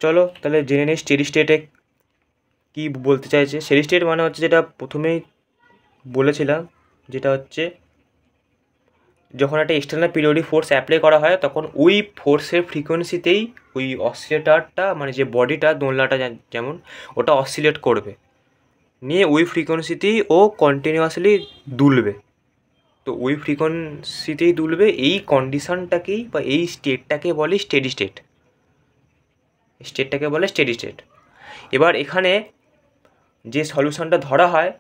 চলো তাহলে জেনে নিই স্টেডি স্টেটে কী বলতে চাইছে। স্টেডি স্টেট মানে হচ্ছে যেটা প্রথমেই বলেছিলাম, যেটা হচ্ছে যখন একটা এক্সটার্নাল পিরিয়ডিক ফোর্স অ্যাপ্লাই করা হয় তখন ওই ফোর্সের ফ্রিকোয়েন্সিতেই ওই অসিলেটরটা মানে যে বডিটা দোলনাটা যেমন ওটা অসিলেট করবে, নিয়ে ওই ফ্রিকোয়েন্সিতেই ও কন্টিনিউয়াসলি দুলবে। তো ওই ফ্রিকোয়েন্সিতেই দুলবে, এই কন্ডিশনটাকেই বা এই স্টেটটাকে বলে স্টেডি স্টেট, স্টেটটাকে বলে স্টেডি স্টেট। এবার এখানে যে সলিউশনটা ধরা হয়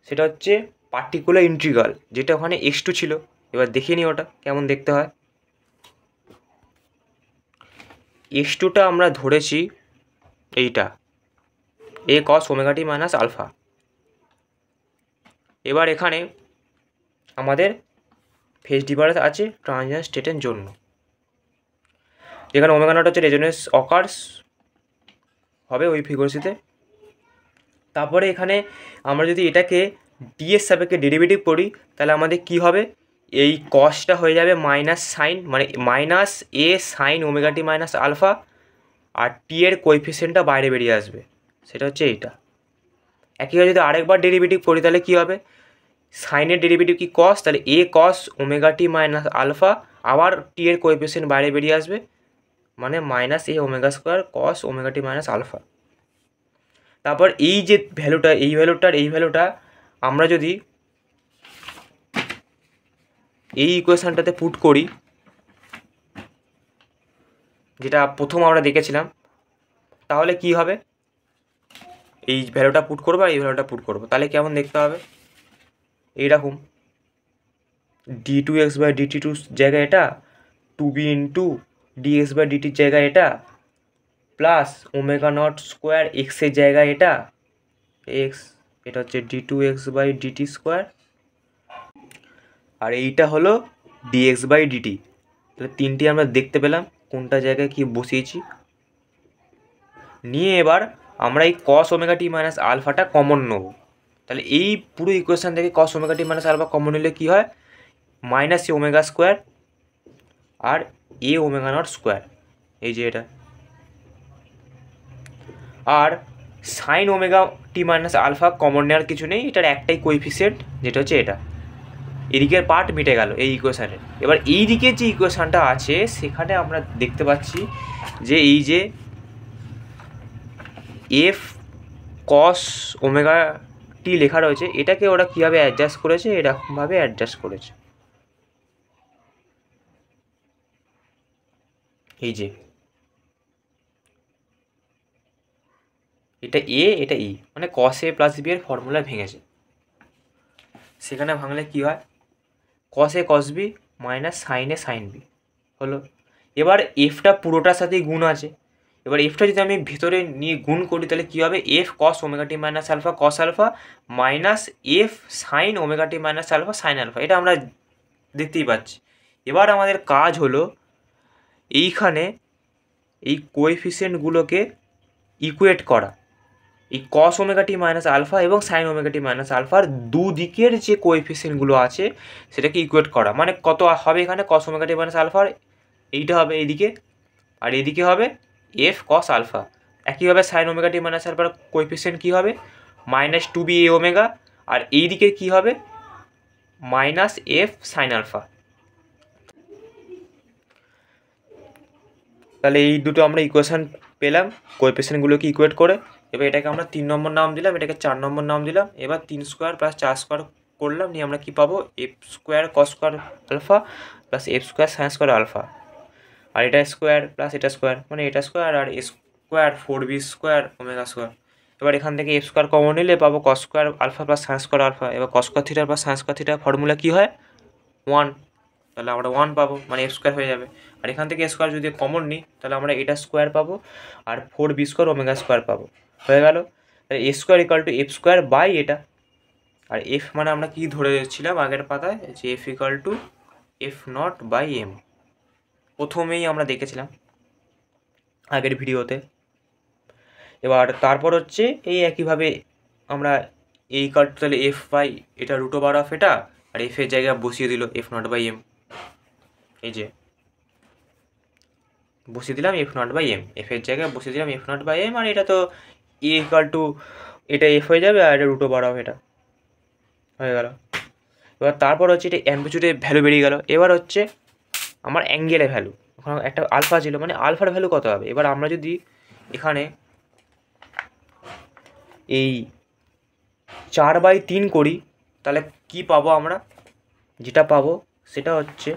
সেটা হচ্ছে পার্টিকুলার ইন্টিগ্রাল, যেটা ওখানে x2 ছিল। এবার দেখিয়ে নিই ওটা কেমন দেখতে হয়। x2টা আমরা ধরেছি এইটা a cos omega T minus alpha. এবার এখানে আমাদের ফেজ ডিফারেন্স আছে ট্রানজিয়েন্ট স্টেটের জন্য, যেখানে ওমেগা নট হচ্ছে রেজোনেন্স অকার্স হবে ওই ফ্রিকোয়েন্সিতে। তারপরে এখানে আমরা যদি এটাকে ডি এর সাপেক্ষে ডেরিভেটিভ করি তাহলে আমাদের কি হবে, এই কসটা হয়ে যাবে মাইনাস সাইন মানে মাইনাস এ সাইন ওমেগা টি মাইনাস আলফা, আর টি এর কোএফিসিয়েন্টটা বাইরে বেরিয়ে আসবে, সেটা হচ্ছে এইটা। একইভাবে যদি আরেকবার ডেরিভেটিভ করি তাহলে কী হবে, সাইনের ডেরিভেটিভ কি কস, তাহলে এ কস ওমেগা টি মাইনাস আলফা, আবার টি এর কোএফিসিয়েন্ট বাইরে বেরিয়ে আসবে, মানে minus a omega square cos omega T minus alpha. তারপর এই যে ভ্যালুটা, এই ভ্যালুটার এই ভ্যালুটা আমরা যদি এই ইকুয়েশানটাতে পুট করি, যেটা প্রথম আমরা দেখেছিলাম, তাহলে কি হবে, এই ভ্যালুটা পুট করবো আর এই ভ্যালুটা পুট করবো, তাহলে কেমন দেখতে হবে, এইরকম d two x by d t two জায়গায় এটা, two b into d x by ডিটির জায়গায় এটা, প্লাস ওমেগা নট স্কোয়ার এক্সের জায়গায় এটা এক্স, এটা হচ্ছে d two x by d t square, আর এইটা হলো ডিএক্স বাই ডিটি। তাহলে তিনটি আমরা দেখতে পেলাম কোনটা জায়গায় কি বসিয়েছি। নিয়ে এবার আমরা এই কস ওমেগা টি মাইনাস আলফাটা কমন নেব। তাহলে এই পুরো ইকুয়েশান থেকে কস ওমেগা টি মাইনাস আলফা কমন নিলে কী হয়, মাইনাস এ ওমেগা স্কোয়ার আর এ ওমেগা নট স্কোয়ার, এই যে এটা, আর সাইন ওমেগা টি মাইনাস আলফা কমন নেওয়ার কিছু নেই, এটার একটাই কোএফিসিয়েন্ট যেটা হচ্ছে এটা। এদিকের পার্ট মিটে গেল এই ইকুয়েশানের। এবার এই দিকের যে ইকুয়েশানটা আছে সেখানে আমরা দেখতে পাচ্ছি যে এই যে এফ কস ওমেগা টি লেখা রয়েছে, এটাকে ওরা কীভাবে অ্যাডজাস্ট করেছে, এরকমভাবে অ্যাডজাস্ট করেছে। এই যে এটা এ এটা ই, মানে কস এ প্লাস বি এর ফর্মুলা ভেঙেছে। সেখানে ভাঙলে কী হয়, কস এ কস বি মাইনাস সাইন এ সাইন বি হলো। এবার এফটা পুরোটার সাথেই গুণ আছে, এবার এফটা যদি আমি ভেতরে নিয়ে গুণ করি তাহলে কী হবে, এফ কস ওমেগা টি minus alpha cos alpha minus f sine omega টি মাইনাস আলফা সাইন আলফা, এটা আমরা দেখতেই পাচ্ছি। এবার আমাদের কাজ হলো এইখানে এই কোএফিসিয়েন্টগুলোকে ইকুয়েট করা, এই কস ওমেগা টি মাইনাস আলফা এবং সাইন ওমেগা টি মাইনাস আলফার দুদিকের যে কোএফিসিয়েন্টগুলো আছে সেটাকে ইকুয়েট করা। মানে কত হবে এখানে, কস ওমেগা টি মাইনাস আলফার এইটা হবে এইদিকে, আর এইদিকে হবে এফ কস আলফা। একইভাবে সাইন ওমেগা টি মাইনাস আলফার কোএফিসিয়েন্ট কী হবে, minus two B A omega, আর এইদিকে কী হবে, মাইনাস এফ সাইন আলফা। তাহলে এই দুটো আমরা ইকুয়েশান পেলাম কোএফিসিয়েন্টগুলোকে ইকুয়েট করে। এবার এটাকে আমরা 3 নম্বর নাম দিলাম, এটাকে 4 নম্বর নাম দিলাম। এবার 3 স্কোয়ার প্লাস 4 স্কোয়ার করলাম, নিয়ে আমরা কী পাবো, f square cos square alpha plus f square sine square alpha, আর এটা স্কোয়ার প্লাস এটা স্কোয়ার মানে এটা স্কোয়ার, আর square 4b square omega square. এবার এখান থেকে এফ স্কোয়ার কমন নিলে পাবো cos square alpha plus sine square alpha. এবার cos square theta plus sine square theta formula কী হয়, 1, তাহলে আমরা 1 পাবো, মানে এফ স্কোয়ার হয়ে যাবে। আর এখান থেকে স্কোয়ার যদি কমন নিই তাহলে আমরা এটা স্কোয়ার পাবো আর 4b স্কোয়ার ওমেগা স্কোয়ার পাবো, হয়ে গেল। তাহলে a square equal to f square by এটা, আর এফ মানে আমরা কি ধরেছিলাম আগের পাতায়, যে f equal to f naught by m, প্রথমেই আমরা দেখেছিলাম আগের ভিডিওতে। এবার তারপর হচ্ছে এই একইভাবে আমরা এই ইকাল টু তাহলে এফ বাই এটা রুট ওভার অফ এটা, আর এফের জায়গায় বসিয়ে দিল এফ নট বাই এম, এই যে বসিয়ে দিলাম এফ নট বাই এম, এফের জায়গায় বসিয়ে দিলাম এফ নট বাই এম, আর এটা তো এ ইকাল টু এটা এফ হয়ে যাবে, আর এটা রুটো বাড়াও, এটা হয়ে গেল। এবার তারপর হচ্ছে এটা অ্যাম্পলিটিউডের ভ্যালু বেরিয়ে গেল। এবার হচ্ছে আমার অ্যাঙ্গেলের ভ্যালু, ওখানে একটা আলফা ছিল, মানে আলফার ভ্যালু কত হবে। এবার আমরা যদি এখানে এই 4/3 করি তাহলে কি পাবো আমরা, যেটা পাবো সেটা হচ্ছে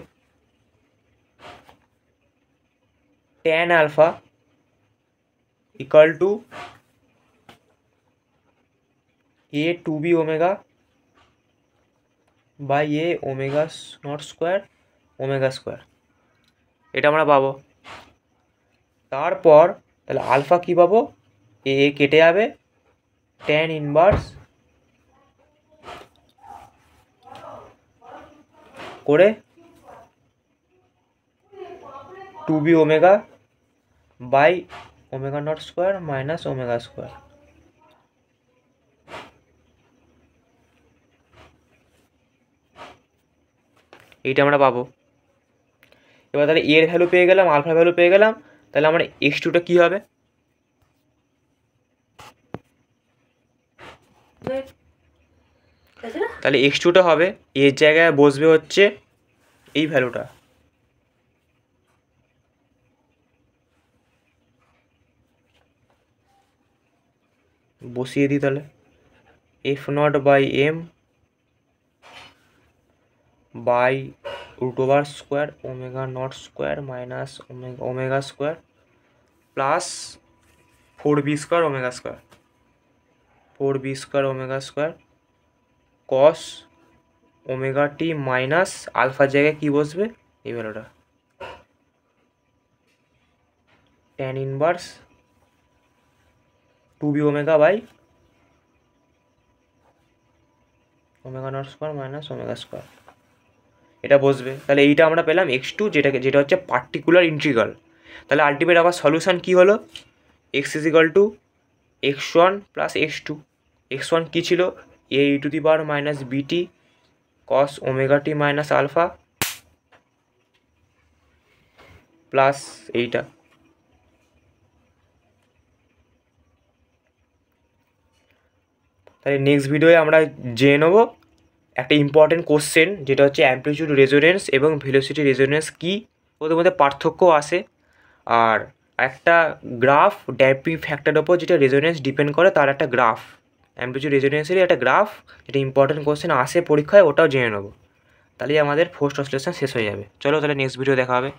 tan alpha equal to a 2b omega by a omega naught square omega square, এটা আমরা পাবো। তারপর তাহলে আলফা কী পাবো, এ কেটে যাবে, tan ইনভার্স করে 2b omega by omega naught square minus omega square, এইটা আমরা পাবো। এবার তাহলে এর ভ্যালু পেয়ে গেলাম, আলফার ভ্যালু পেয়ে গেলাম, তাহলে আমার এক্স টুটা কী হবে, তাহলে এক্স টুটা হবে এর জায়গায় বসবে হচ্ছে এই ভ্যালুটা, বসিয়ে দিই তাহলে F naught by M by root over square omega naught square minus omega square plus 4b square omega square, 4b square omega square cos omega T minus আলফার জায়গায় কী বসবে এই ভ্যালুটা, tan inverse 2b omega by omega naught square minus omega square, এটা বসবে। তাহলে এইটা আমরা পেলাম এক্স টু, যেটা হচ্ছে পার্টিকুলার ইন্টিগ্রাল। তাহলে আলটিমেট আমার সলিউশন কী হলো, x is equal to x one plus x two. X one কী ছিল, a to the power minus b t cos omega T minus alpha plus এইটা, তাহলে নেক্সট ভিডিওয়ে আমরা জেনে নেবো একটা ইম্পর্টেন্ট কোশ্চেন, যেটা হচ্ছে অ্যাম্পলিটিউড রেজোনেন্স এবং ভেলোসিটি রেজোনেন্স কী, ওদের মধ্যে পার্থক্য আসে, আর একটা গ্রাফ ড্যাম্পিং ফ্যাক্টরের ওপর যেটা রেজোনেন্স ডিপেন্ড করে, তার একটা গ্রাফ, অ্যাম্পলিটিউড রেজোনেন্সেরই একটা গ্রাফ, যেটা ইম্পর্টেন্ট কোশ্চেন আসে পরীক্ষায়, ওটাও জেনে নেবো। তাহলেই আমাদের ফোর্স ট্রান্সলেশন শেষ হয়ে যাবে। চলো তাহলে নেক্সট ভিডিও দেখা হবে।